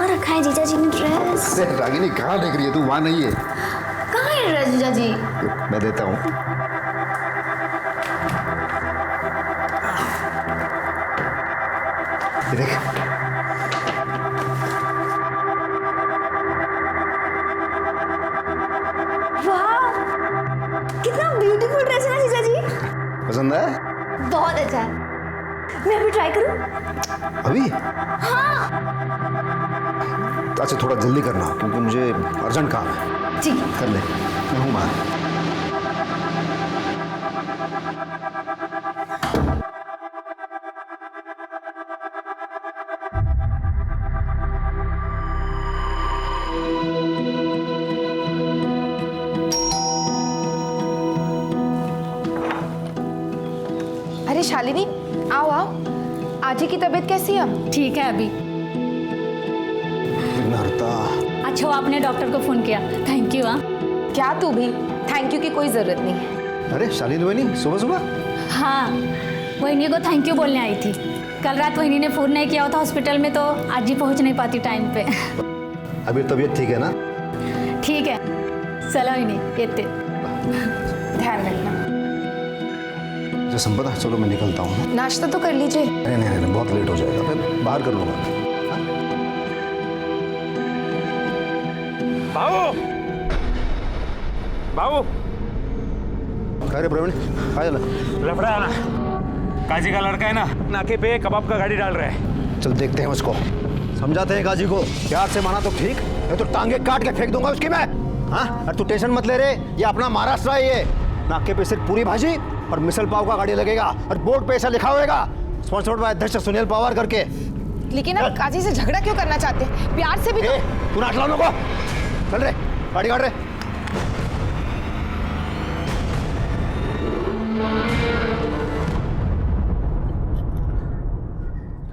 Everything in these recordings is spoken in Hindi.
कहाँ रखा है जीजा जी ने ड्रेस? अरे रागिनी कहाँ देख रही है तू? वहाँ नहीं है। कहाँ है ड्रेस जीजा जी? मैं देता हूँ। ये देख। वाह, कितना ब्यूटीफुल ड्रेस है ना जीजा जी। पसंद है? बहुत अच्छा है। मैं अभी ट्राई करूँ? अभी? हाँ। अच्छा थोड़ा जल्दी करना क्योंकि मुझे अर्जेंट काम है। ठीक है। कर ले, मैं हूँ बाहर। अरे शालिनी, आओ आओ। आजी की तबीयत कैसी है? ठीक है अभी। नरता। अच्छा आपने डॉक्टर को फोन किया, थैंक यू। हाँ क्या तू भी थैंक यू की कोई जरूरत नहीं है। अरे शालिनी वही सुबह सुबह? हाँ, वहीनी को थैंक यू बोलने आई थी। कल रात वहीनी ने फोन नहीं किया था हॉस्पिटल में, तो आज ही पहुंच नहीं पाती टाइम पे। अभी तबीयत ठीक है ना? ठीक है, चलो वहीनी येते। ध्यान रखना। अच्छा संपदा, चलो मैं निकलता हूँ। नाश्ता तो कर लीजिए। नहीं नहीं नहीं, बहुत लेट हो जाएगा, फिर बाहर कर लूँगा। बाबू बाबू अरे प्रवीण, आ जा। लफड़ा है ना, काजी का लड़का है ना, नाके पे कबाब का गाड़ी डाल रहा है। चल देखते हैं उसको, समझाते हैं काजी को। प्यार से माना तो ठीक, मैं तो टांगे काट के फेंक दूंगा उसकी मैं। हाँ, अरे तू टेंशन मत ले रे, ये अपना महाराष्ट्र है। ये नाके पे सिर्फ पूरी भाजी और मिसल पाव का गाड़ी लगेगा और बोर्ड पे ऐसा लिखा होगा, स्पॉन्सर्ड बाय अध्यक्ष सुनील पवार करके। लेकिन आप काजी से झगड़ा क्यों करना चाहते हैं? प्यार से भी तो... तू नाट लाओ को। चल रे, गाड़ी काट रे।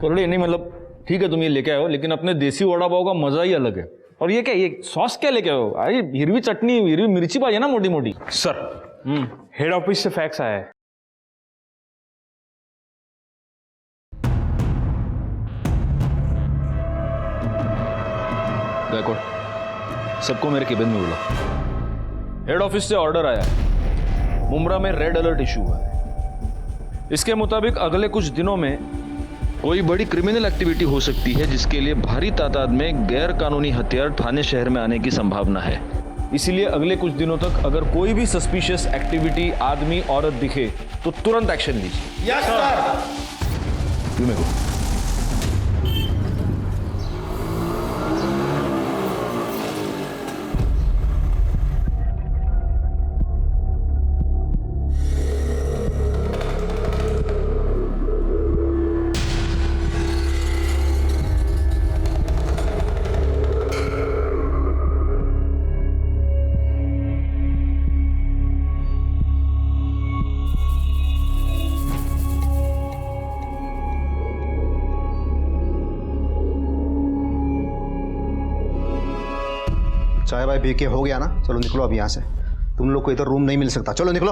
करोड़े नहीं, मतलब ठीक है तुम ये लेके आए हो, लेकिन अपने देसी वड़ा पाव का मजा ही अलग है। और ये क्या, ये सॉस क्या लेके आए हो? अरे हिरवी चटनी, हिरवी मिर्ची पाई है ना मोटी मोटी। सर हेड ऑफिस से फैक्स आया है। गैकवाड, सबको मेरे केबिन में बुला। हेड ऑफिस से ऑर्डर आया है, मुंब्रा में रेड अलर्ट इशू हुआ है। इसके मुताबिक अगले कुछ दिनों में कोई बड़ी क्रिमिनल एक्टिविटी हो सकती है, जिसके लिए भारी तादाद में गैर कानूनी हथियार थाने शहर में आने की संभावना है। इसीलिए अगले कुछ दिनों तक अगर कोई भी सस्पिशियस एक्टिविटी, आदमी औरत दिखे तो तुरंत एक्शन लीजिए। Yes sir. यू मे गो। चाय भाई पी के हो गया ना? चलो निकलो अब यहाँ से, तुम लोग को इधर रूम नहीं मिल सकता। चलो निकलो।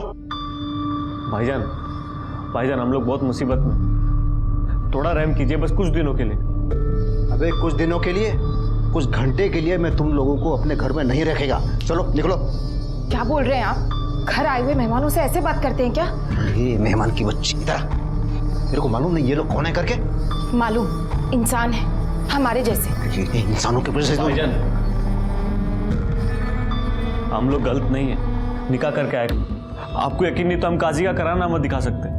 भाईजान भाईजान, हम लोग बहुत मुसीबत में, थोड़ा रहम कीजिए बस कुछ दिनों के लिए। अबे कुछ दिनों के लिए, कुछ घंटे के लिए मैं तुम लोगों को अपने घर में नहीं रखेगा। चलो निकलो। क्या बोल रहे हैं आप? घर आए हुए मेहमानों से ऐसे बात करते हैं क्या? ये मेहमान की बच्ची, इधर मेरे को मालूम नहीं ये लोग कौन है करके। मालूम, इंसान है हमारे जैसे। ये इंसानों के वजह से भाईजान हम लोग गलत नहीं है, निकाह करके आए। आपको यकीन नहीं तो हम काजी का कराना मत दिखा सकते,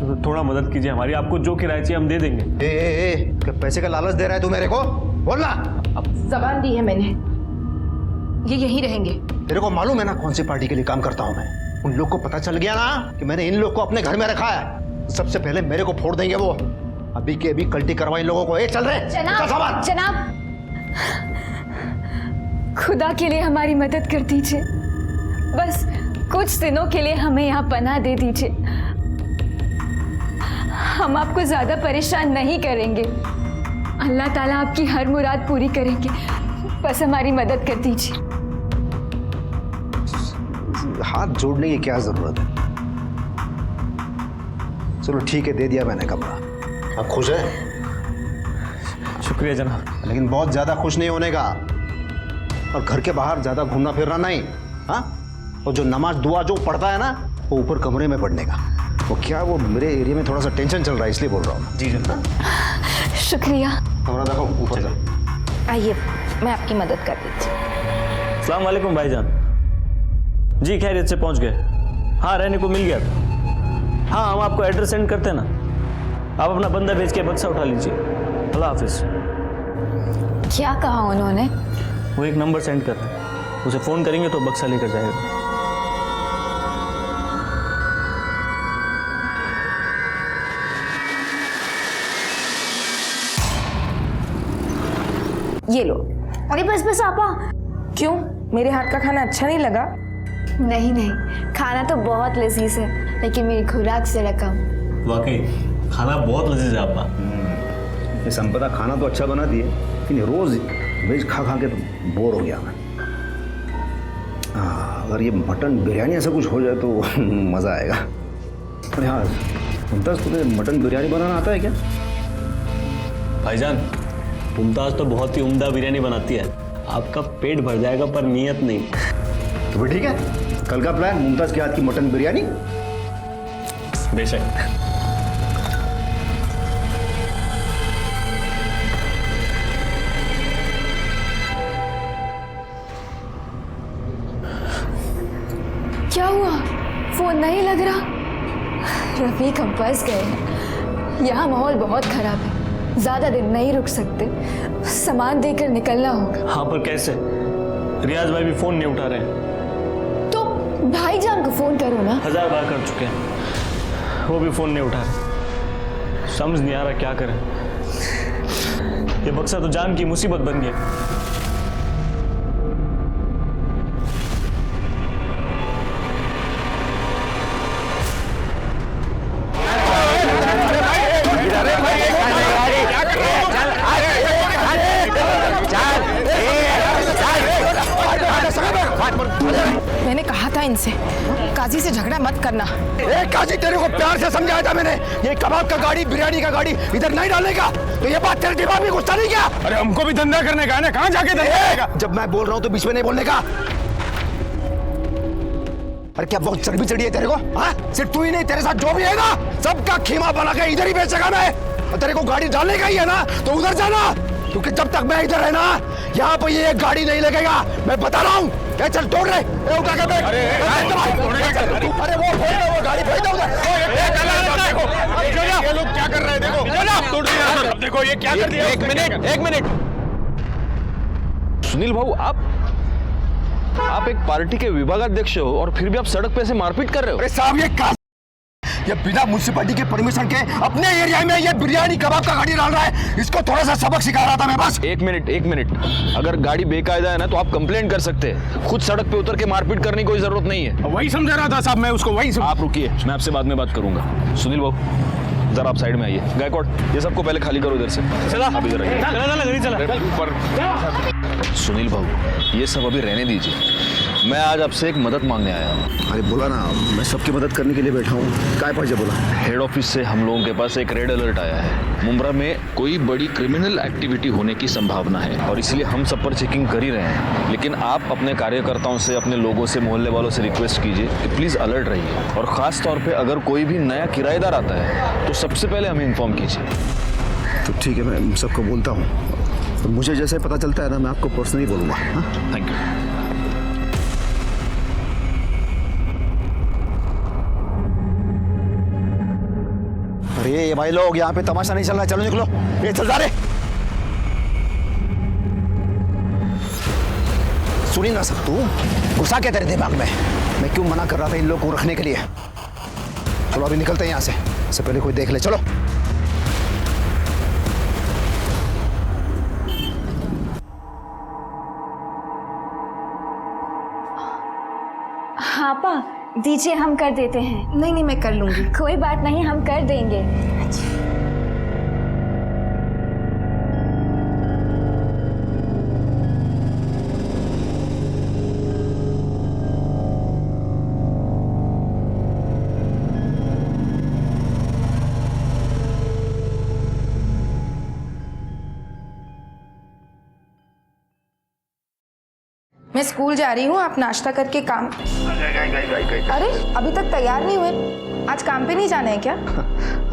तो थोड़ा मदद कीजिए हमारी। आपको जो किराया चाहिए हम दे देंगे। क्या पैसे का लालच दे रहा है तू मेरे को? बोलना। अब जबान दी है मैंने, ये यहीं रहेंगे। तेरे को मालूम है ना कौन सी पार्टी के लिए काम करता हूँ मैं? उन लोग को पता चल गया ना कि मैंने इन लोग को अपने घर में रखा है, सबसे पहले मेरे को फोड़ देंगे वो। अभी के अभी कल्टी करवा इन लोगों को। चल रहे जनाब, जनाब खुदा के लिए हमारी मदद कर दीजिए, बस कुछ दिनों के लिए हमें यहाँ पनाह दे दीजिए। हम आपको ज्यादा परेशान नहीं करेंगे, अल्लाह ताला आपकी हर मुराद पूरी करेंगे, बस हमारी मदद कर दीजिए। हाथ जोड़ने की क्या जरूरत है? चलो ठीक है, दे दिया मैंने कपड़ा। अब खुश है? शुक्रिया जनाब। लेकिन बहुत ज्यादा खुश नहीं होने का, और घर के बाहर ज्यादा घूमना फिरना नहीं। हाँ, और जो नमाज दुआ जो पढ़ता है ना, वो ऊपर कमरे में पढ़ने का। वो क्या, वो मेरे एरिया में थोड़ा सा टेंशन चल रहा है, इसलिए बोल रहा हूँ। जी जनाब। शुक्रिया। हमारा देखो ऊपर जा। आइए, मैं आपकी मदद कर देती हूँ। अस्सलाम वालेकुम भाईजान। जी खैरियत से पहुंच गए? हाँ, रहने को मिल गया था। हाँ, हम आपको एड्रेस सेंड करते हैं ना, आप अपना बंदा भेज के बक्सा उठा लीजिए। अल्लाह हाफिज। क्या कहा उन्होंने? वो एक नंबर सेंड कर रहे हैं, उसे फ़ोन करेंगे तो बक्सा लेकर जाएगा। ये लो। अरे बस बस आपा। क्यों, मेरे हाथ का खाना अच्छा नहीं लगा? नहीं नहीं, खाना तो बहुत लजीज है, लेकिन मेरी खुराक से रकम। वाकई खाना बहुत लजीज है आपका। ये संपदा खाना तो अच्छा बनाती है, लेकिन रोज वेज खा खा के तो बोर हो गया मैं। अगर ये मटन बिरयानी ऐसा कुछ हो जाए तो मज़ा आएगा। अरे हाँ मुमताज़, तुम्हें मटन बिरयानी बनाना आता है क्या? भाईजान, मुमताज़ तो बहुत ही उम्दा बिरयानी बनाती है, आपका पेट भर जाएगा, पर नीयत नहीं। तो ठीक है, कल का प्लान मुमताज़ के हाथ की मटन बिरयानी। बेशक। क्या हुआ? फोन नहीं लग रहा? रफीक, हम फंस गए हैं। यहाँ माहौल बहुत खराब है, ज्यादा दिन नहीं रुक सकते, सामान देकर निकलना होगा। हाँ, पर कैसे? रियाज भाई भी फोन नहीं उठा रहे हैं। तो भाईजान को फोन करो ना। 1000 बार कर चुके हैं, वो भी फोन नहीं उठा रहे। समझ नहीं आ रहा क्या करें। ये बक्सा तो जान की मुसीबत बन गया। मैंने कहा था इनसे, काजी से झगड़ा मत करना। काजी, तेरे को प्यार से समझाया था मैंने, ये कबाब का गाड़ी बिरयानी का गाड़ी इधर नहीं डालने का। तो ये बात तेरे दिमाग में घुसता नहीं क्या? अरे हमको भी धंधा करने का है ना, कहाँ जाके धंधा करेगा? जब मैं बोल रहा हूँ तो बीच में नहीं बोलने का। अरे क्या बहुत चर्बी चढ़ी है तेरे को? हाँ, सिर्फ तू ही नहीं, तेरे साथ जो भी है ना, सबका खीमा बना के इधर ही बेचेगा मैं। और तेरे को गाड़ी डालने का ही है ना, तो उधर जाना, क्योंकि जब तक मैं इधर है ना, यहाँ पर ये गाड़ी नहीं लगेगा, मैं बता रहा हूँ। चल तोड़ रहे, उठा के बैठ। अरे वो गाड़ी भेज दो उधर। ये लोग क्या कर रहे हैं? देखो देखो ये क्या कर दिया। एक मिनट। सुनील भाऊ, आप एक पार्टी के विभागाध्यक्ष हो और फिर भी आप सड़क पे ऐसे मारपीट कर रहे हो? अरे साहब, ये बिना म्युनिसिपैलिटी के परमिशन के अपने एरिया में ये बिरयानी कबाब का गाड़ी डाल रहा है। इसको थोड़ा सा सबक सिखा रहा था मैं बस। एक मिनट। अगर गाड़ी बेकायदा है ना तो आप कंप्लेंट कर सकते हैं, खुद सड़क पे उतर के मारपीट करने की कोई जरूरत नहीं है। वही समझा रहा था साहब मैं उसको, वही आप रुकिए, मैं आपसे बाद में बात करूंगा। सुनील बाबू, जरा आप साइड में आइए। गायकवाड़, ये सबको पहले खाली करो इधर से। चला, आप इधर आइए। सुनील बाबू, ये सब अभी रहने दीजिए, मैं आज आपसे एक मदद मांगने आया हूँ। अरे बोला ना, मैं सबकी मदद करने के लिए बैठा हूँ। काय पाहिजे बोला। हेड ऑफिस से हम लोगों के पास एक रेड अलर्ट आया है। मुंब्रा में कोई बड़ी क्रिमिनल एक्टिविटी होने की संभावना है और इसलिए हम सब पर चेकिंग कर ही रहे हैं। लेकिन आप अपने कार्यकर्ताओं से, अपने लोगों से, मोहल्ले वालों से रिक्वेस्ट कीजिए कि प्लीज़ अलर्ट रहिए, और ख़ास तौर पे अगर कोई भी नया किराएदार आता है तो सबसे पहले हमें इन्फॉर्म कीजिए। तो ठीक है, मैं सबको बोलता हूँ, तो मुझे जैसे पता चलता है ना, मैं आपको पर्सनली बोलूँगा। Thank you. अरे ये भाई लोग, यहाँ पे तमाशा नहीं चल रहा है, चलो निकलो। ये चल जा रहे, सुनी ना सब तू? गुस्सा क्या तेरे दिमाग में? मैं क्यों मना कर रहा था इन लोगों को रखने के लिए? चलो अभी निकलते हैं यहाँ से, इससे पहले कोई देख ले। चलो। हाँ पा, दीजिए, हम कर देते हैं। नहीं, मैं कर लूंगी। कोई बात नहीं, हम कर देंगे। मैं स्कूल जा रही हूँ, आप नाश्ता करके काम। अरे अभी तक तैयार नहीं हुए, आज काम पे नहीं जाना है क्या?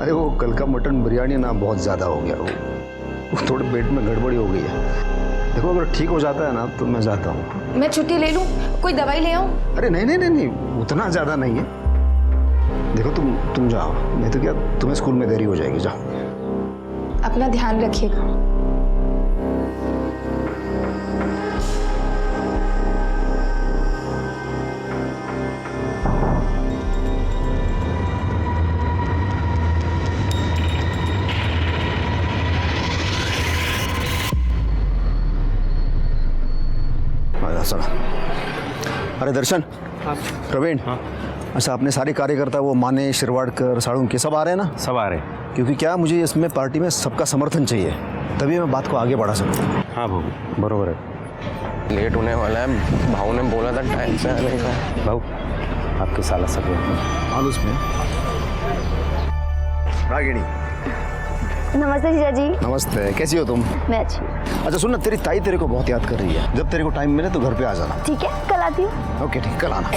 अरे वो कल का मटन बिरयानी ना बहुत ज़्यादा हो गया, वो थोड़े पेट में गड़बड़ी हो गई है। देखो अगर ठीक हो जाता है ना तो मैं जाता हूँ। मैं छुट्टी ले लूँ, कोई दवाई ले आऊँ? अरे नहीं नहीं नहीं नहीं, उतना ज़्यादा नहीं है। देखो तुम जाओ, नहीं तो क्या तुम्हें स्कूल में देरी हो जाएगी। जाओ। अपना ध्यान रखिएगा। चला। अरे दर्शन, प्रवीण, अच्छा अपने सारे कार्यकर्ता वो माने, शिरवाड़कर, साळुंके सब आ रहे हैं ना? सब आ रहे हैं। क्योंकि क्या मुझे इसमें पार्टी में सबका समर्थन चाहिए, तभी मैं बात को आगे बढ़ा सकूँ। हाँ भाऊ बरोबर है। लेट होने वाला है, भाऊ ने बोला था टाइम से आने का। भाऊ आपके साला सब आलूस में रागिणी। नमस्ते जीजा जी। नमस्ते, कैसी हो तुम? मैं अच्छी हूँ। अच्छा सुन ना, तेरी ताई तेरे को बहुत याद कर रही है। जब तेरे को टाइम मिले तो घर पे आ जाना। ठीक है, कल आती हूँ। ओके ठीक, कल आना।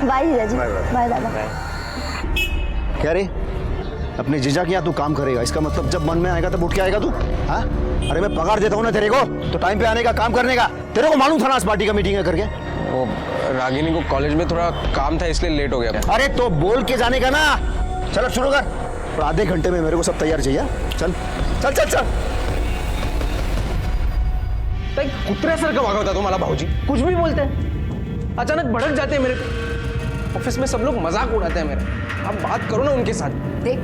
बाय जीजा जी। Bye bye. बाय दादा। क्या रे, अपने जीजा के यहाँ तू काम करेगा, इसका मतलब जब मन में आएगा तब उठ के आएगा तू? हाँ, अरे मैं पगार देता हूँ ना तेरे को, तो टाइम पे आने का, काम करने का। तेरे को मालूम था ना आज पार्टी का मीटिंग है करके? वो रागिनी को कॉलेज में थोड़ा काम था इसलिए लेट हो गया। अरे तो बोल के जाने का ना। चल अब शुरू कर, और आधे घंटे में मेरे को सब तैयार चाहिए। चल चल चल चल। कुत्र्यासारखं वागवता तुम्हाला भाऊजी, कुछ भी बोलते हैं, अचानक भड़क जाते हैं मेरे। ऑफिस में सब लोग मजाक उड़ाते हैं मेरे। आप बात करो ना उनके साथ। देख,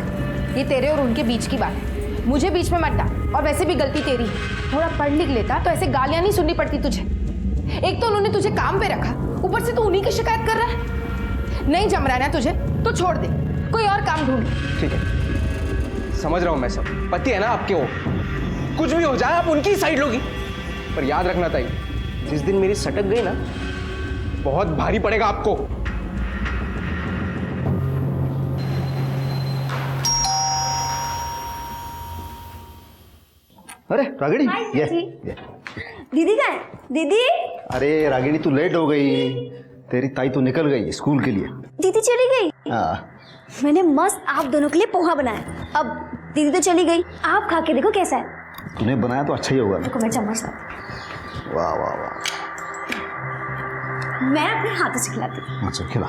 ये तेरे और उनके बीच की बात है, मुझे बीच में मत डाल। और वैसे भी गलती तेरी है, थोड़ा पढ़ लिख लेता तो ऐसे गालियां नहीं सुननी पड़ती तुझे। एक तो उन्होंने तुझे काम पे रखा, ऊपर से तू उन्हीं की शिकायत कर रहा है। नहीं जम रहा है ना तुझे तो छोड़ दे, कोई और काम ढूंढ। ठीक है, समझ रहा हूँ मैं, सब पति है ना आपके, वो कुछ भी हो जाए आप उनकी साइड लोगी। पर याद रखना ताई, जिस दिन मेरी सटक गई ना, बहुत भारी पड़ेगा आपको। अरे रागिणी, ये दीदी कहाँ है? दीदी। अरे रागिणी तू लेट हो गई, तेरी ताई तो निकल गई स्कूल के लिए। दीदी चली गई? हाँ। मैंने मस्त आप दोनों के लिए पोहा बनाया। अब दीदी तो चली गई, आप खा के देखो कैसा है। तूने बनाया तो अच्छा ही होगा ना। देखो मैं चम्मच लाती वाह वाह वाह। हूँ। मैं अपने हाथों से खिलाती हूँ। अच्छा खिला।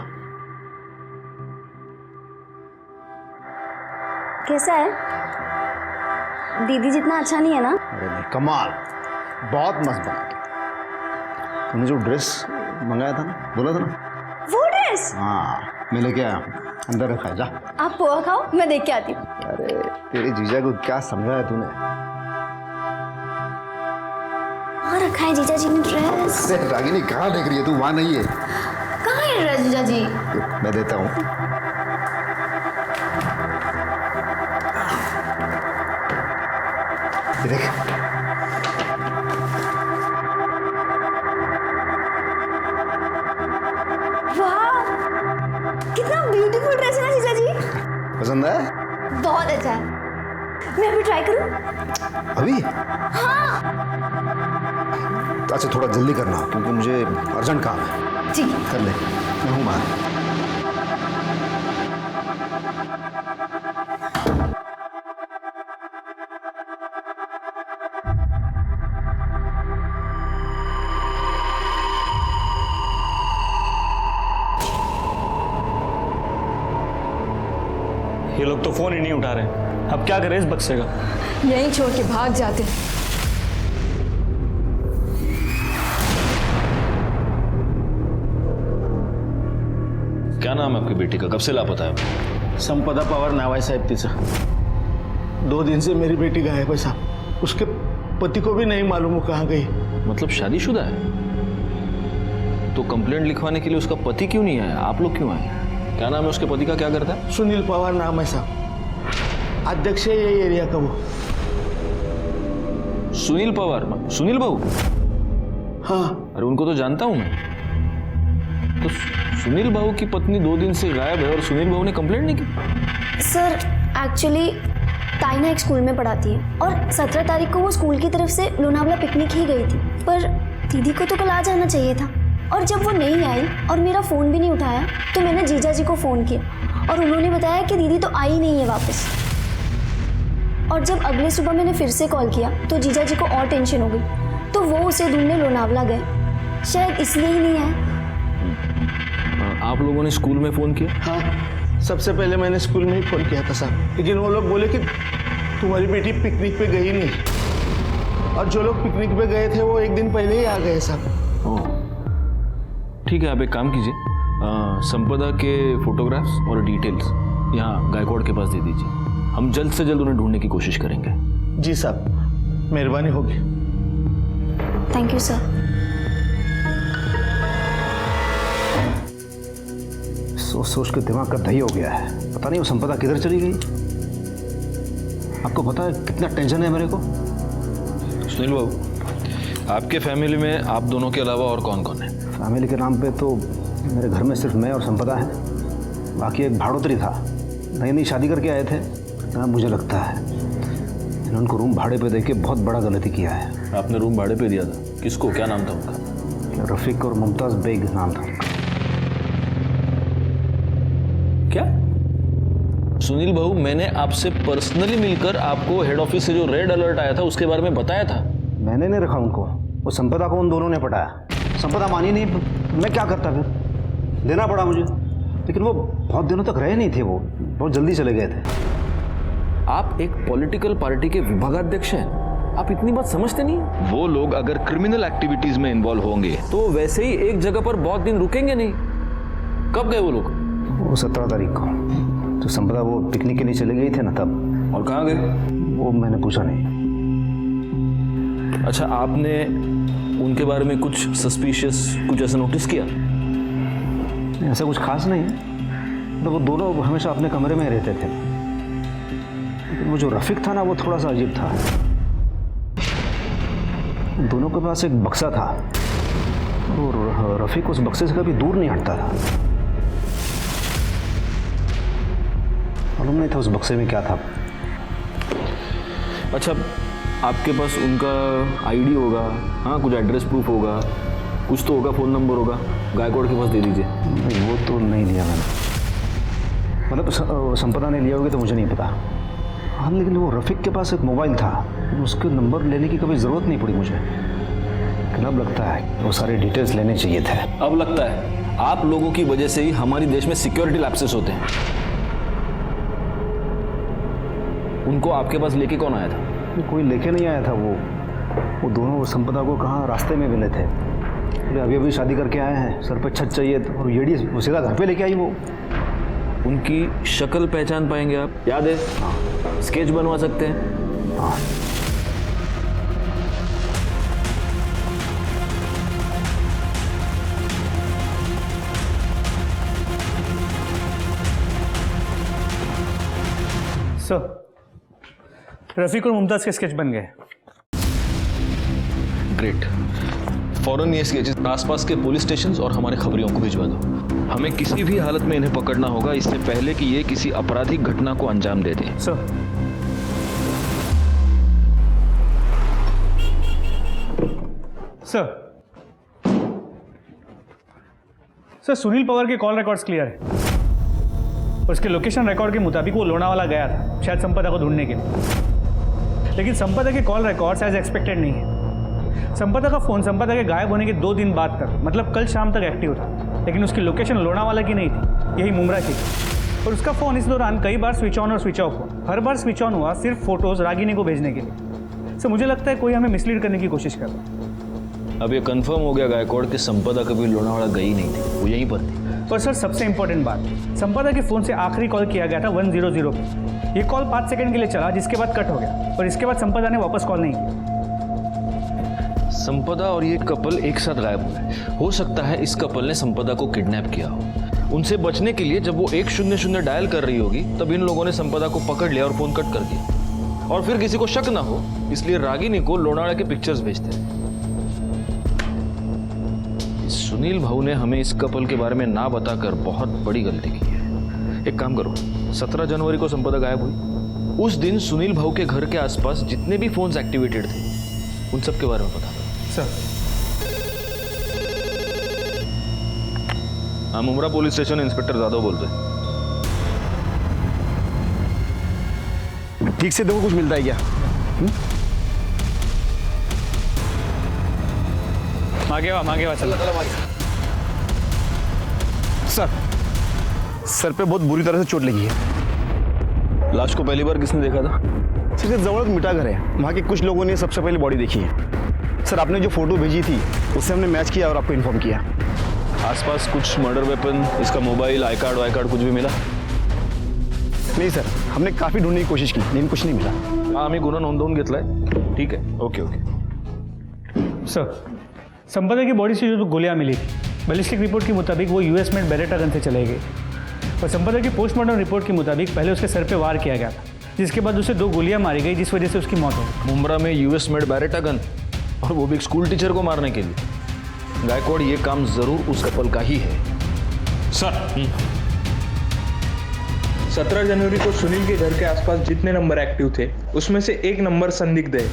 कैसा है? दीदी जितना अच्छा नहीं है ना? अरे नहीं, कमाल, बहुत मस्त बना। तूने जो ड्रेस मंगाया था ना, बोला था ना? वो ड्रेस? हाँ, मैं लेके आया हूँ, अंदर रखा है, जा। आप पोहा खाओ, मैं देख के आती हूँ। अरे तेरे जीजा को क्या समझाया तूने? वहाँ रखा है जीजा जी ने ड्रेस। अरे रागिनी कहाँ देख रही है तू? वहाँ नहीं है। कहाँ है ड्रेस जीजा जी? मैं देता हूँ। ये देख। वाह, कितना ब्यूटीफुल ड्रेस है ना जीजा जी। पसंद है? बहुत अच्छा है। मैं अभी ट्राई करूँ? अभी? हाँ। अच्छा थोड़ा जल्दी करना क्योंकि मुझे अर्जेंट काम है। ठीक है। कर ले, मैं हूँ बाहर। ये लोग तो फोन ही नहीं उठा रहे, अब क्या करें इस बक्से का? यहीं छोड़ के भाग जाते। क्या नाम है आपकी बेटी का, कब से लापता है? संपदा पवार नाव आहे साहेब तिचं। 2 दिन से मेरी बेटी गायब है साहब। उसके पति को भी नहीं मालूम वो कहाँ गई। मतलब शादीशुदा है? तो कंप्लेंट लिखवाने के लिए उसका पति क्यों नहीं आया, आप लोग क्यों आए? क्या नाम है उसके पति का, क्या करता है? सुनील पवार नाम है साहब, अध्यक्ष है ये एरिया का वो। सुनील पवार, सुनील बाबू? हाँ। अरे उनको तो जानता हूं मैं। तो सुनील बाबू की पत्नी 2 दिन से गायब है और सुनील बाबू ने कंप्लेंट नहीं की? सर एक्चुअली ताइना एक स्कूल में पढ़ाती है और 17 तारीख को वो स्कूल की तरफ से लोनावला पिकनिक ही गई थी, पर दीदी को तो कल आ जाना चाहिए था। और जब वो नहीं आई और मेरा फ़ोन भी नहीं उठाया तो मैंने जीजा जी को फ़ोन किया और उन्होंने बताया कि दीदी तो आई नहीं है वापस। और जब अगले सुबह मैंने फिर से कॉल किया तो जीजा जी को और टेंशन हो गई, तो वो उसे ढूंढने लोनावला गए, शायद इसलिए ही नहीं आए। आप लोगों ने स्कूल में फ़ोन किया? हाँ, सबसे पहले मैंने स्कूल में ही फ़ोन किया था साहब, लेकिन वो लोग बोले कि तुम्हारी बेटी पिकनिक पे गई नहीं, और जो लोग पिकनिक पे गए थे वो एक दिन पहले ही आ गए साहब। ठीक है, आप एक काम कीजिए, संपदा के फोटोग्राफ्स और डिटेल्स यहाँ गायकवाड़ के पास दे दीजिए। हम जल्द से जल्द उन्हें ढूंढने की कोशिश करेंगे। जी साहब, मेहरबानी होगी। Thank you sir. सोच सोच के दिमाग का दही हो गया है। पता नहीं वो संपदा किधर चली गई। आपको पता है कितना टेंशन है मेरे को। सुनील बाबू, आपके फैमिली में आप दोनों के अलावा और कौन कौन है? फैमिली के नाम पे तो मेरे घर में सिर्फ मैं और संपदा है, बाकी एक भाड़ोतरी था, नई नई शादी करके आए थे। मुझे लगता है इन्होंने उनको रूम भाड़े पे देके बहुत बड़ा गलती किया है। आपने रूम भाड़े पे दिया था? किसको? क्या नाम था उनका? रफीक और मुमताज़ बेग नाम था उनका। क्या? सुनील बाबू, मैंने आपसे पर्सनली मिलकर आपको हेड ऑफिस से जो रेड अलर्ट आया था उसके बारे में बताया था। मैंने नहीं रखा उनको, वो संपदा को उन दोनों ने पटाया। संपदा मानी नहीं, मैं क्या करता फिर, देना पड़ा मुझे। लेकिन वो बहुत दिनों तक रहे नहीं थे, वो बहुत जल्दी चले गए थे। आप एक पॉलिटिकल पार्टी के विभागाध्यक्ष हैं, आप इतनी बात समझते नहीं? वो लोग अगर क्रिमिनल एक्टिविटीज में इन्वॉल्व होंगे तो वैसे ही एक जगह पर बहुत दिन रुकेंगे नहीं। कब गए वो लोग? वो 17 तारीख को, तो संपदा वो पिकनिक के लिए चले गई थे ना तब। और कहाँ गए? वो मैंने पूछा नहीं। अच्छा, आपने उनके बारे में कुछ सस्पिशियस, कुछ ऐसा नोटिस किया? ऐसा कुछ खास नहीं है, तो वो दोनों हमेशा अपने कमरे में रहते थे। लेकिन वो जो रफीक था ना, वो थोड़ा सा अजीब था। दोनों के पास एक बक्सा था और रफीक उस बक्से से कभी दूर नहीं हटता था। मालूम नहीं था उस बक्से में क्या था। अच्छा, आपके पास उनका आईडी होगा, हाँ, कुछ एड्रेस प्रूफ होगा, कुछ तो होगा, फ़ोन नंबर होगा, गायकवाड़ के पास दे दीजिए। नहीं, वो तो नहीं लिया मैंने, मतलब संपदा ने लिया होगी तो मुझे नहीं पता। हाँ, लेकिन वो रफीक के पास एक मोबाइल था, उसके नंबर लेने की कभी ज़रूरत नहीं पड़ी मुझे। लेकिन अब लगता है वो सारे डिटेल्स लेने चाहिए थे। अब लगता है आप लोगों की वजह से ही हमारे देश में सिक्योरिटी लैप्सेस होते हैं। उनको आपके पास लेके कौन आया था? कोई लेके नहीं आया था। वो दोनों संपदा को कहाँ रास्ते में मिले थे। अभी अभी शादी करके आए हैं, सर पे छत चाहिए, और येड़ी वो सीधा घर पे लेके आई। वो उनकी शक्ल पहचान पाएंगे आप? याद है? हाँ। स्केच बनवा सकते हैं? हाँ। सर, रफीक और मुमताज के स्केच बन गए। ग्रेट। फौरन ये स्केचेस आसपास के पुलिस स्टेशन और हमारे खबरियों को भिजवा दो। हमें किसी भी हालत में इन्हें पकड़ना होगा, इससे पहले कि ये किसी आपराधिक घटना को अंजाम दे दें। सर, सर सुनील पवार के कॉल रिकॉर्ड्स क्लियर है। उसके लोकेशन रिकॉर्ड के मुताबिक वो लोनावाला गया था, शायद संपदा को ढूंढने के लिए। लेकिन संपदा के कॉल रिकॉर्ड्स एज एक्सपेक्टेड नहीं है। संपदा का फ़ोन संपदा के गायब होने के 2 दिन बाद तक, मतलब कल शाम तक एक्टिव था, लेकिन उसकी लोकेशन लोनावाला की नहीं थी, यही मुमरा की थी। और उसका फ़ोन इस दौरान कई बार स्विच ऑन और स्विच ऑफ हुआ। हर बार स्विच ऑन हुआ सिर्फ फोटोज़ रागिनी को भेजने के लिए। सर, मुझे लगता है कोई हमें मिसलीड करने की कोशिश कर रहा है। अब ये कंफर्म हो गया गायकवाड़ कि संपदा कभी लोनावाला गई नहीं थी, वो यहीं पर थी। और सर, सबसे इंपॉर्टेंट बात, संपदा के फ़ोन से आखिरी कॉल किया गया था 100 पे। ये कॉल 5 सेकंड के लिए चला, जिसके बाद कट हो गया, और इसके बाद संपदा ने वापस कॉल नहीं किया। संपदा और ये कपल एक साथ गायब हुए। हो सकता है इस कपल ने संपदा को किडनैप किया हो। उनसे बचने के लिए जब वो 100 डायल कर रही होगी, तब इन लोगों ने संपदा को पकड़ लिया और फोन कट कर दिया। और फिर किसी को शक ना हो, इसलिए रागिनी को लोनावाला के पिक्चर्स भेजते हैं। सुनील भाऊ ने हमें इस कपल के बारे में ना बताकर बहुत बड़ी गलती की है। एक काम करो, 17 जनवरी को संपदा गायब हुई, उस दिन सुनील भाऊ के घर के आसपास जितने भी फोन्स एक्टिवेटेड थे उन सब के बारे में पता करो। सर हाँ, Mumbra police station inspector Jadhav बोलते हैं। ठीक से देखो कुछ मिलता है क्या? मांगे हुआ चलो। सर पे बहुत बुरी तरह से चोट लगी है। लाश को पहली बार किसने देखा था? सर ये जबरदस्त मिटा घर है, वहाँ के कुछ लोगों ने सबसे पहले बॉडी देखी है। सर आपने जो फोटो भेजी थी उससे हमने मैच किया और आपको इन्फॉर्म किया। आसपास कुछ मर्डर वेपन, इसका मोबाइल, आई कार्ड कुछ भी मिला? नहीं सर, हमने काफ़ी ढूंढने की कोशिश की लेकिन कुछ नहीं मिला। हाँ, आम्ही गुन्हा नोंदवून घेतलाय। ठीक है, ओके ओके। सर, संपदा की बॉडी से जो गोलियां मिली थी बैलिस्टिक रिपोर्ट के मुताबिक वो यूएस मेड बेरेटा गन से चलाई गई और संपदा की पोस्टमार्टम रिपोर्ट के मुताबिक पहले उसके सर पे वार किया गया था, जिसके बाद उसे 2 गोलियां मारी गई जिस वजह से उसकी मौत हो गई। मुमरा में यूएस मेड बैरेटा गन, और वो भी एक स्कूल टीचर को मारने के लिए। गायकवाड़, ये काम जरूर उस कपल का ही है। सर, 17 जनवरी को सुनील के घर के आसपास जितने नंबर एक्टिव थे उसमें से एक नंबर संदिग्ध है,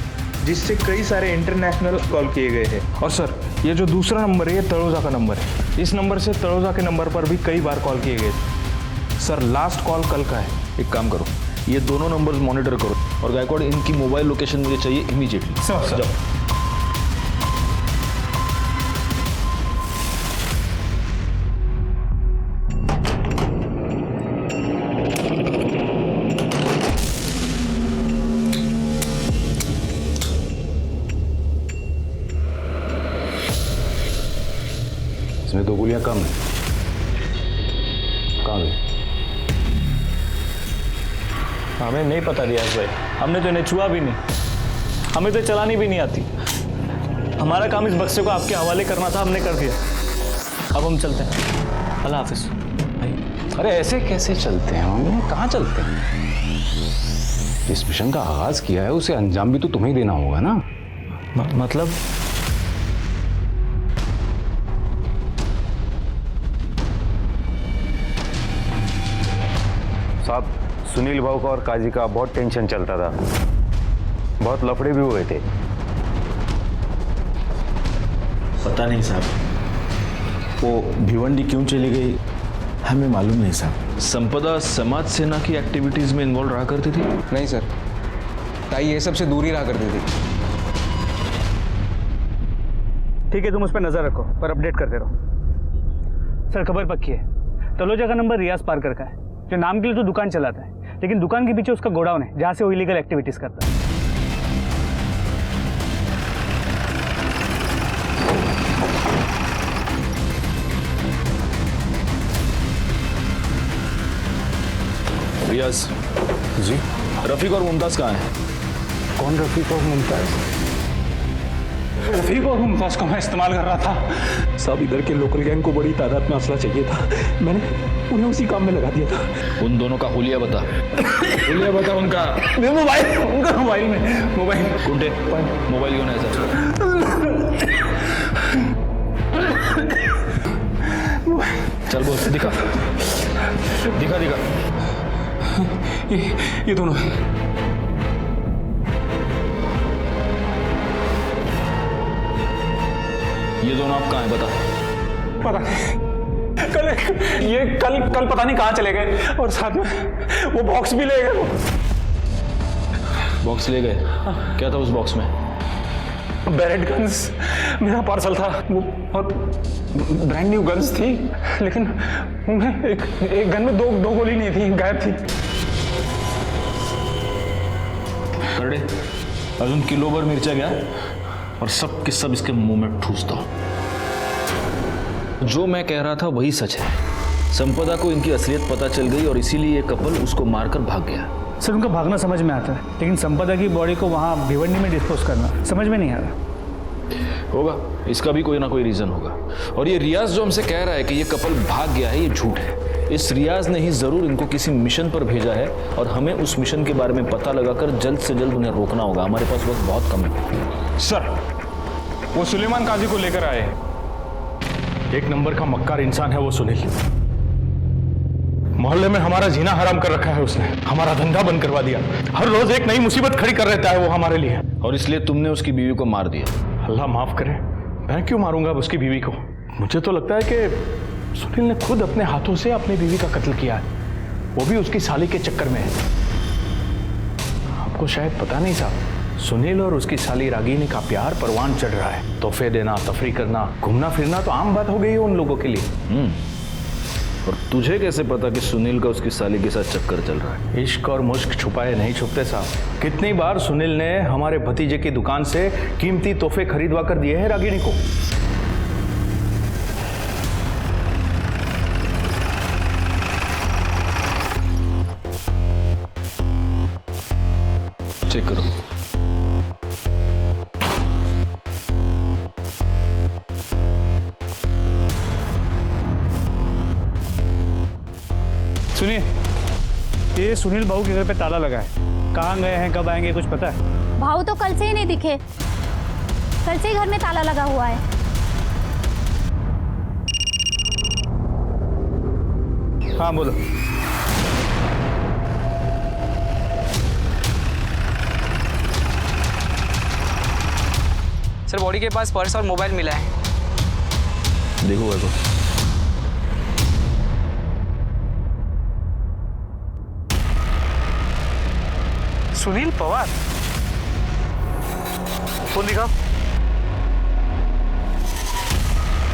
जिससे कई सारे इंटरनेशनल कॉल किए गए हैं। और सर, ये जो दूसरा नंबर है ये तलोजा का नंबर है। इस नंबर से तलोजा के नंबर पर भी कई बार कॉल किए गए थे। सर, लास्ट कॉल कल का है। एक काम करो, ये दोनों नंबर्स मॉनिटर करो और गायकवाड़ इनकी मोबाइल लोकेशन मुझे चाहिए इमीडिएटली। सर। जाओ। इसमें 2 गोलियां कम है। कहाँ गई? हमें नहीं पता रियाज भाई, हमने तो इन्हें छुआ भी नहीं, हमें तो चलानी भी नहीं आती। हमारा काम इस बक्से को आपके हवाले करना था, हमने कर दिया। अब हम चलते हैं। अल्लाह हाफिज। अरे ऐसे कैसे चलते हैं हम? कहाँ चलते हैं? जिस मिशन का आगाज किया है उसे अंजाम भी तो तुम्हें ही देना होगा ना। मतलब साहब, सुनील भाऊ का और काजी का बहुत टेंशन चलता था, बहुत लफड़े भी हुए थे। पता नहीं साहब, वो भिवंडी क्यों चली गई हमें मालूम नहीं साहब। संपदा समाज सेना की एक्टिविटीज में इन्वॉल्व रहा करती थी? नहीं सर, ताई ये सब से दूर ही रहा करती थी। ठीक है, तुम उस पर नजर रखो पर अपडेट करते रहो। सर, खबर पक्की है, तलोजा का नंबर रियाज पारकर का है, जो नाम के लिए तो दुकान चलाता है, लेकिन दुकान के पीछे उसका गोडाउन है जहाँ से वो इलीगल एक्टिविटीज करता है। रियाज जी? रफीक और मुमताज कहाँ हैं? कौन रफीक और मुमताज? रफीक और मुमताज का मैं इस्तेमाल कर रहा था साहब। इधर के लोकल गैंग को बड़ी तादाद में असला चाहिए था, मैंने उन्हें उसी काम में लगा दिया था। उन दोनों का हुलिया बता। हुलिया बता उनका। मोबाइल, उनका मोबाइल में मोबाइल गुंडे, मोबाइल क्यों नहीं सर? चल बोल, दिखा दिखा दिखा। ये दोनों ये दोनों आप कहाँ हैं बता? पता नहीं, कल पता नहीं कहाँ चले गए, और साथ में वो बॉक्स भी ले गए। बॉक्स ले गए? क्या था उस बॉक्स में? बैरेट गन्स, मेरा पार्सल था वो, और ब्रांड न्यू गन्स थी, लेकिन उनमें एक गन में दो गोली नहीं थी, गायब थी। करडे, अजून किलोभर मिरच्या घ्या और सब के सब इसके मुंह में ठूस दो। जो मैं कह रहा था वही सच है। संपदा को इनकी असलियत पता चल गई और इसीलिए ये कपल उसको मारकर भाग गया। सर, उनका भागना समझ में आता है, लेकिन संपदा की बॉडी को वहाँ भिवंडी में डिस्पोज करना समझ में नहीं आ रहा। होगा, इसका भी कोई ना कोई रीजन होगा। और ये रियाज जो हमसे कह रहा है कि ये कपल भाग गया है, ये झूठ है। इस रियाज ने ही जरूर इनको किसी मिशन पर भेजा है और हमें उस मिशन के बारे में पता लगाकर जल्द से जल्द उन्हें रोकना होगा। हमारे पास वक्त बहुत कम है। सर, वो सुलेमान काजी को लेकर आए। 1 नंबर का मक्कार इंसान है वो सुनील। मोहल्ले में हमारा जीना हराम कर रखा है उसने, हमारा धंधा बंद करवा दिया। हर रोज एक नई मुसीबत खड़ी कर रहता है वो हमारे लिए। और इसलिए तुमने उसकी बीवी को मार दिया। अल्लाह माफ करे, मैं क्यों मारूंगा अब उसकी बीवी को? मुझे तो लगता है कि सुनील ने खुद अपने हाथों से अपनी बीवी का कत्ल किया है, वो भी उसकी साली के चक्कर में है। आपको शायद पता नहीं साहब, सुनील और उसकी साली रागिनी का प्यार परवान चढ़ रहा है। तोहफे देना, तफरी करना, घूमना फिरना तो आम बात हो गई है उन लोगों के लिए। और तुझे कैसे पता कि सुनील का उसकी साली के साथ चक्कर चल रहा है? इश्क और मुश्क छुपाए नहीं छुपते साहब। कितनी बार सुनील ने हमारे भतीजे की दुकान से कीमती तोहफे खरीदवा कर दिए हैं रागिनी को। चेक करो। सुनिए, ये सुनील भाऊ के घर पे ताला लगा है। कहाँ गए हैं, कब आएंगे, कुछ पता है? भाऊ तो कल से ही नहीं दिखे, कल से ही घर में ताला लगा हुआ है। हाँ बोलो। सर बॉडी के पास पर्स और मोबाइल मिला है। देखो देखो। सुनील पवार, फोन दिखाओ।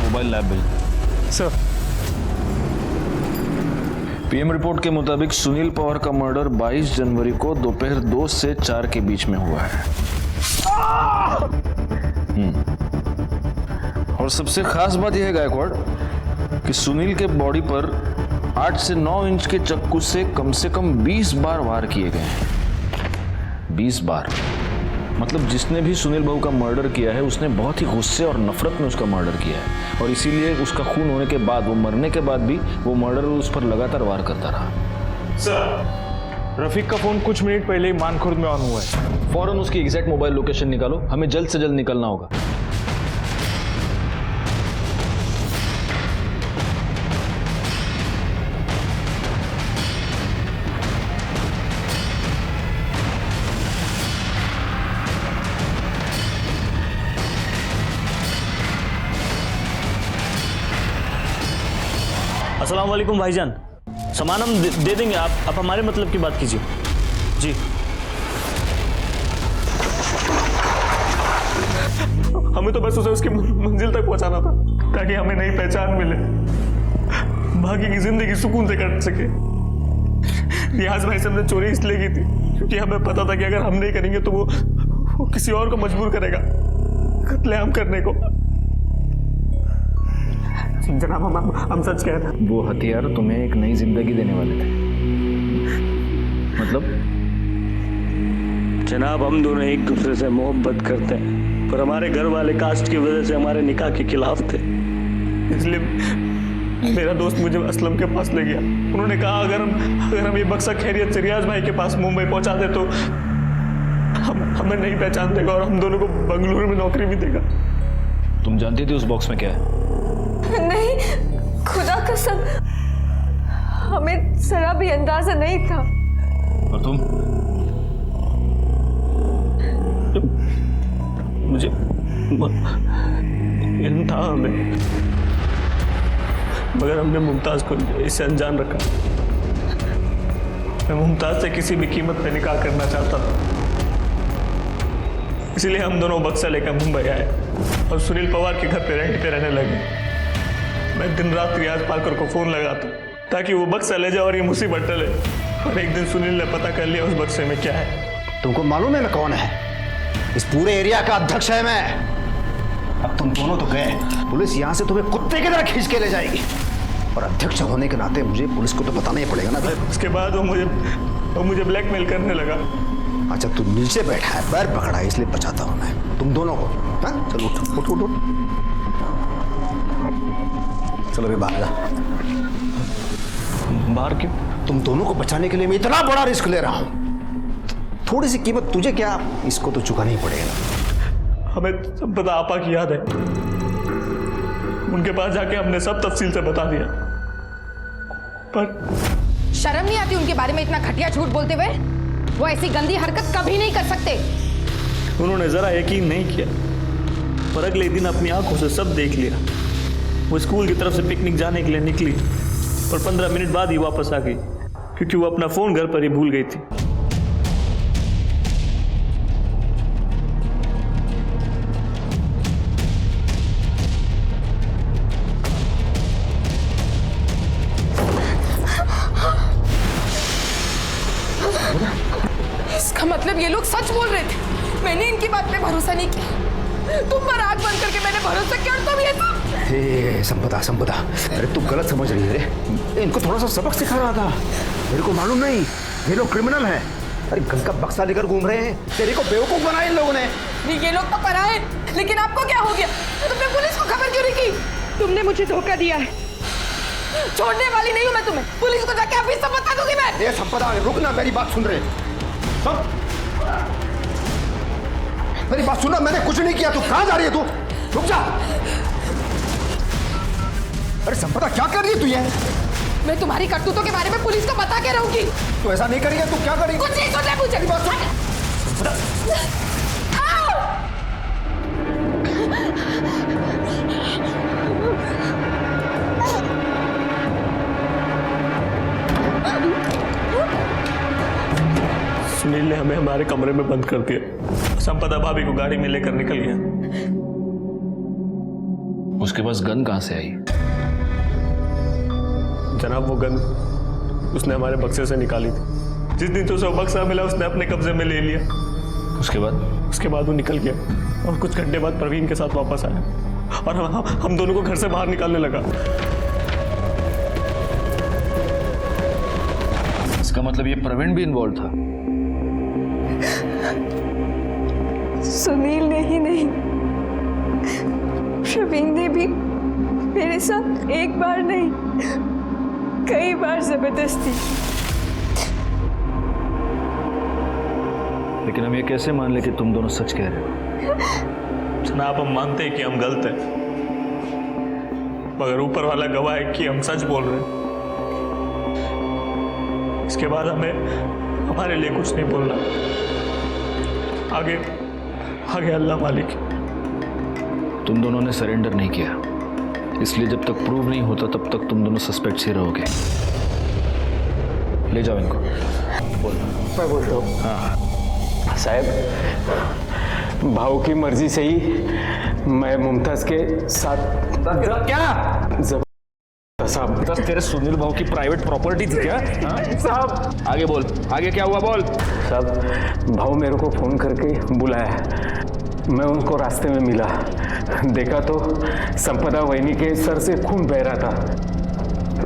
मोबाइल लैब भेज। सर, पीएम रिपोर्ट के मुताबिक सुनील पवार का मर्डर 22 जनवरी को दोपहर 2 से 4 के बीच में हुआ है। और सबसे खास बात यह है गायकवाड़ कि सुनील के बॉडी पर 8 से 9 इंच के चाकू से कम 20 बार वार किए गए हैं। 20 बार मतलब जिसने भी सुनील बाबू का मर्डर किया है उसने बहुत ही गुस्से और नफरत में उसका मर्डर किया है, और इसीलिए उसका खून होने के बाद, वो मरने के बाद भी वो मर्डर उस पर लगातार वार करता रहा। सर, रफीक का फोन कुछ मिनट पहले ही मानखुर्द में ऑन हुआ है। फौरन उसकी एग्जैक्ट मोबाइल लोकेशन निकालो, हमें जल्द से जल्द निकलना होगा। अस्सलाम वालेकुम भाईजान, सामान हम दे देंगे, आप हमारे मतलब की बात कीजिए। जी हमें तो बस उसे उसकी मंजिल तक पहुंचाना था ताकि हमें नई पहचान मिले, बाकी की जिंदगी सुकून से कट सके। रियाज भाई से हमने चोरी इसलिए की थी क्योंकि हमें पता था कि अगर हम नहीं करेंगे तो वो किसी और को मजबूर करेगा कत्लेआम करने को। जनाब, हम सच कह रहे हैं। वो हथियार तुम्हें एक नई जिंदगी देने वाले थे। मतलब? जनाब, हम दोनों एक दूसरे से मोहब्बत करते हैं, पर हमारे घर वाले कास्ट की वजह से हमारे निकाह के खिलाफ थे। इसलिए मेरा दोस्त मुझे असलम के पास ले गया। उन्होंने कहा अगर हम ये बक्सा खैरियत से रियाज भाई के पास मुंबई पहुंचा दे तो हमें नहीं पहचान देगा और हम दोनों को बंगलुरु में नौकरी भी देगा। तुम जानती थी उस बॉक्स में क्या है? नहीं, खुदा कसम, हमें जरा भी अंदाजा नहीं था। और तुम? मुझे इल्म था हमें, मगर हमने मुमताज को इससे अनजान रखा। मैं मुमताज से किसी भी कीमत पे निकाह करना चाहता था, इसलिए हम दोनों बक्सा लेकर मुंबई आए और सुनील पवार के घर पे रेंट पे रहने लगे। मैं दिन रात रियाज पालकर को फोन लगाता ताकि वो बक्सा ले जाए और ये मुसीबत टले। और एक दिन सुनील ने पता कर लिया उस बक्से में क्या है। तुमको मालूम है मैं कौन है? इस पूरे एरिया का अध्यक्ष है मैं। अब तुम दोनों तो गए, पुलिस यहाँ से तुम्हें कुत्ते की तरह खींच के ले जाएगी, और अध्यक्ष होने के नाते मुझे पुलिस को तो बताना ही पड़ेगा ना। उसके बाद वो मुझे ब्लैकमेल करने लगा। अच्छा, तू नीचे बैठा है, पैर पकड़ा है, इसलिए बचाता हूँ मैं तुम दोनों को। हाँ चलो उठ उठ उठ उठ, चलो अभी बाहर जा। बाहर क्यों? तुम दोनों को बचाने के लिए मैं इतना बड़ा रिस्क ले रहा हूँ, थोड़ी सी कीमत तुझे क्या, इसको तो चुकाना ही पड़ेगा। हमें सब पता आपा की याद है, उनके पास जाके हमने सब तफसील से बता दिया, पर शर्म नहीं आती उनके बारे में इतना घटिया झूठ बोलते हुए? वो ऐसी गंदी हरकत कभी नहीं कर सकते। उन्होंने जरा यकीन नहीं किया, पर अगले दिन अपनी आंखों से सब देख लिया। वो स्कूल की तरफ से पिकनिक जाने के लिए निकली और 15 मिनट बाद ही वापस आ गई, क्योंकि वो अपना फोन घर पर ही भूल गई थी। इसका मतलब ये लोग सच बोल रहे थे। मैंने इनकी बात पे भरोसा नहीं किया। तुम पर आग बंद करके मैंने भरोसा किया और तुम ये सब। हे संपदा संपदा, अरे तू गलत समझ रही है रे। इनको थोड़ा सा सबक सिखा रहा था। मेरे को मालूम नहीं ये लोग क्रिमिनल हैं। अरे गन का बक्सा लेकर घूम रहे हैं। तेरे को बेवकूफ बनाया इन लोगों ने। ये लोग तो पराए, लेकिन आपको क्या हो गया? तुमने पुलिस को खबर क्यों नहीं की? तुमने मुझे धोखा दिया है। छोड़ने वाली नहीं हूं मैं तुम्हें। पुलिस को जाके अभी सब बता दूंगी मैं। ये संपदा, रुक ना, मेरी बात सुन रहे सब। मेरी बात सुनना, मैंने कुछ नहीं किया। तू कहां जा रही है? तू रुक जा। अरे संपदा, क्या कर रही है तू ये? मैं तुम्हारी करतूतों के बारे में पुलिस को बता के रहूंगी। तू ऐसा नहीं करेगी। तू क्या करेगी? कुछ नहीं सोचा मुझे। सुनील ने हमें हमारे कमरे में बंद कर दिया। संपदा भाभी को गाड़ी में लेकर निकल गया। उसके पास गन कहां से आई? जनाब, वो गन उसने हमारे बक्से से निकाली थी। जिस दिन तो उसे बक्सा मिला उसने अपने कब्जे में ले लिया। उसके बाद वो निकल गया और कुछ घंटे बाद प्रवीण के साथ वापस आया और हम दोनों को घर से बाहर निकालने लगा। इसका मतलब ये प्रवीण भी इन्वॉल्व था? सुनील ने ही नहीं, प्रवीण ने भी मेरे साथ एक बार नहीं कई बार जबरदस्ती। लेकिन हम ये कैसे मान ले कि तुम दोनों सच कह रहे हो? जनाब, हम मानते हैं कि हम गलत हैं, मगर ऊपर वाला गवाह है कि हम सच बोल रहे हैं। इसके बाद हमें हमारे लिए कुछ नहीं बोलना। आगे आगे अल्लाह मालिक। तुम दोनों ने सरेंडर नहीं किया, इसलिए जब तक प्रूव नहीं होता तब तक तुम दोनों सस्पेक्ट्स ही रहोगे। ले जाओ इनको। मैं बोलता हूँ। हाँ साहब, भाव की मर्जी से ही मैं मुमताज के साथ। क्या साहब, तेरे सुनील भाव की प्राइवेट प्रॉपर्टी थी क्या? साहब आगे बोल, आगे क्या हुआ बोल। साहब, भाव मेरे को फोन करके बुलाया। मैं उनको रास्ते में मिला, देखा तो संपदा वहिनी के सर से खून बह रहा था।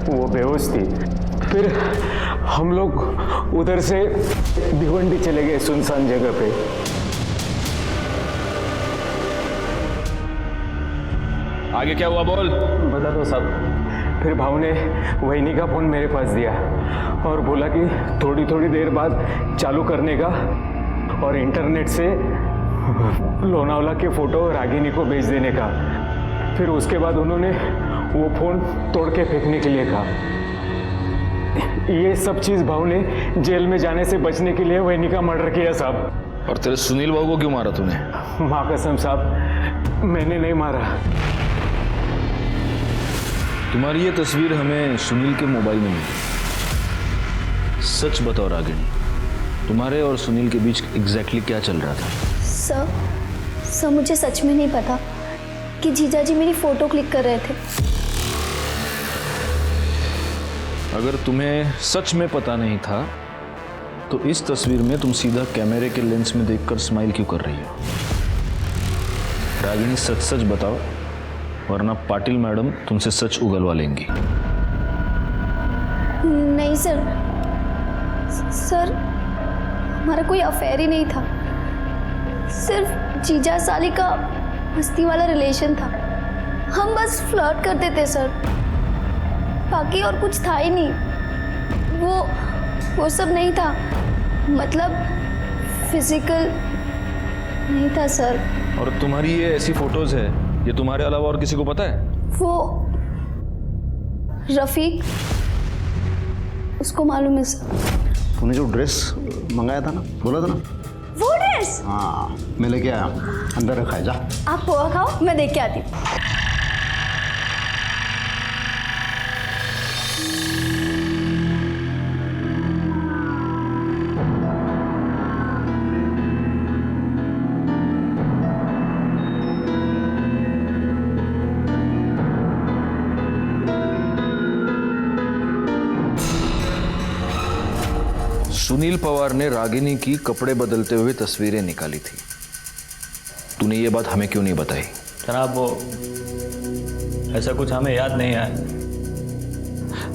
वो बेहोश थी। फिर हम लोग उधर से भिवंडी चले गए सुनसान जगह पे। आगे क्या हुआ बोल। बता दो साहब। फिर भाव ने वहिनी का फोन मेरे पास दिया और बोला कि थोड़ी थोड़ी देर बाद चालू करने का और इंटरनेट से लोनावला के फोटो रागिनी को भेज देने का। फिर उसके बाद उन्होंने वो फोन तोड़ के फेंकने के लिए कहा। ये सब चीज भाव ने जेल में जाने से बचने के लिए वहिनी का मर्डर किया साहब। और तेरे सुनील भाव को क्यों मारा तूने? माँ कसम साहब, मैंने नहीं मारा। तुम्हारी ये तस्वीर हमें सुनील के मोबाइल में मिली। सच बताओ रागिनी, तुम्हारे और सुनील के बीच एग्जैक्टली क्या चल रहा था? सर मुझे सच में नहीं पता कि जीजाजी मेरी फोटो क्लिक कर रहे थे। अगर तुम्हें सच में पता नहीं था तो इस तस्वीर में तुम सीधा कैमरे के लेंस में देखकर स्माइल क्यों कर रही हो? रागिनी, सच सच बताओ, वरना पाटिल मैडम तुमसे सच उगलवा लेंगी। नहीं सर हमारा कोई अफेयर ही नहीं था। सिर्फ जीजा साली का मस्ती वाला रिलेशन था। हम बस फ्लर्ट करते थे सर, बाकी और कुछ था ही नहीं। वो सब नहीं था, मतलब फिजिकल नहीं था सर। और तुम्हारी ये ऐसी फोटोज है, ये तुम्हारे अलावा और किसी को पता है? वो रफीक, उसको मालूम है सर। तूने जो ड्रेस मंगाया था ना, बोला था ना, वो ड्रेस? हाँ मैं लेके आया, अंदर रखा है, जा। आप पोहा खाओ, मैं देख के आती हूँ। सुनील पवार ने रागिनी की कपड़े बदलते हुए तस्वीरें निकाली थी। तूने ये बात हमें क्यों नहीं बताई? जनाब वो ऐसा कुछ हमें याद नहीं आया,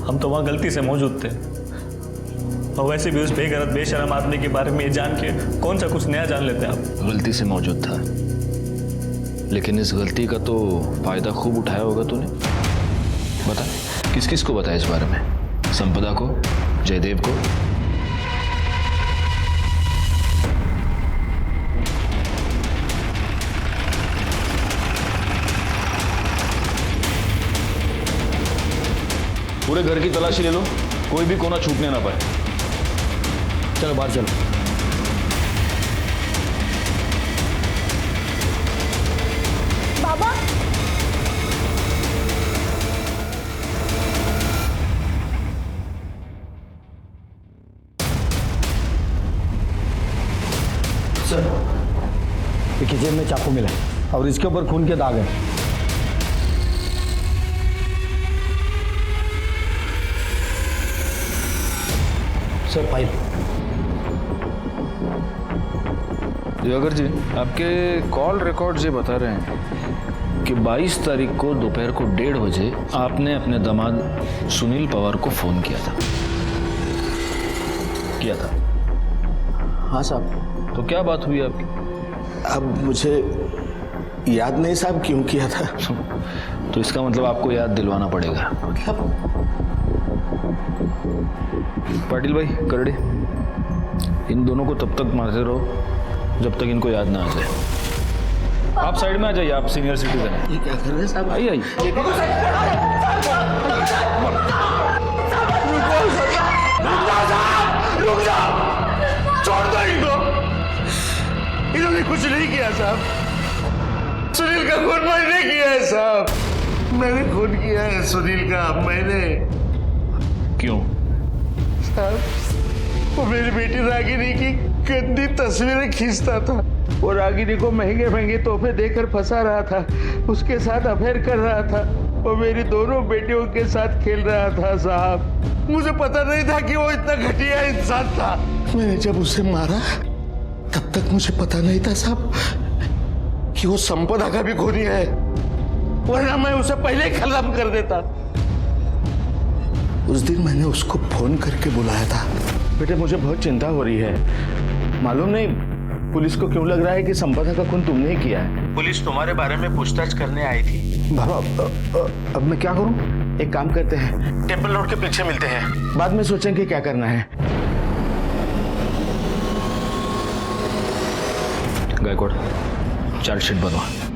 हम तो वहाँ गलती से मौजूद थे। और वैसे भी उस बेगैरत बेशरम आदमी के बारे में ये जान के कौन सा कुछ नया जान लेते आप। गलती से मौजूद था, लेकिन इस गलती का तो फायदा खूब उठाया होगा तूने। बता, किस किस को बताया इस बारे में? संपदा को, जयदेव को? पूरे घर की तलाशी ले लो, कोई भी कोना छूटने ना पाए। चलो बाहर चलो। बाबा, सर ये किचन में चाकू मिला और इसके ऊपर खून के दाग है। Sir file. दिवाकर जी, आपके कॉल रिकॉर्ड्स ये बता रहे हैं कि 22 तारीख को दोपहर को 1:30 बजे आपने अपने दामाद सुनील पवार को फोन किया था। हाँ साहब। तो क्या बात हुई आपकी? अब मुझे याद नहीं साहब क्यों किया था। तो इसका मतलब आपको याद दिलवाना पड़ेगा। पाटिल भाई, करड़े, इन दोनों को तब तक मारते रहो जब तक इनको याद ना आ जाए। आप साइड में आ जाइए, आप सीनियर सिटीजन हैं। ये क्या कर रहे हैं साहब? आइए आइए। रुक जा, छोड़ दो इनको। इन्होंने कुछ नहीं किया साहब। सुनील का खून मैंने किया है साहब। मैंने खून किया है सुनील का, मैंने। क्यों? साहब वो मेरी बेटी रागिनी की गंदी तस्वीरें खींचता था। वो रागिनी को महंगे महंगे तोहफे देकर फंसा रहा था, उसके साथ अफेयर कर रहा था। वो मेरी दोनों बेटियों के साथ खेल रहा था साहब। मुझे पता नहीं था कि वो इतना घटिया इंसान था। मैंने जब उसे मारा तब तक मुझे पता नहीं था साहब कि वो संपदा का भी खूनी है, वरना मैं उसे पहले ही खत्म कर देता। उस दिन मैंने उसको फोन करके बुलाया था। बेटे मुझे बहुत चिंता हो रही है, मालूम नहीं पुलिस को क्यों लग रहा है कि संपदा का खून तुमने ही किया है। पुलिस तुम्हारे बारे में पूछताछ करने आई थी। बाबा अब मैं क्या करूं? एक काम करते हैं, टेम्पल रोड के पीछे मिलते हैं, बाद में सोचेंगे क्या करना है। गायकवाड़, चार्जशीट बनवा।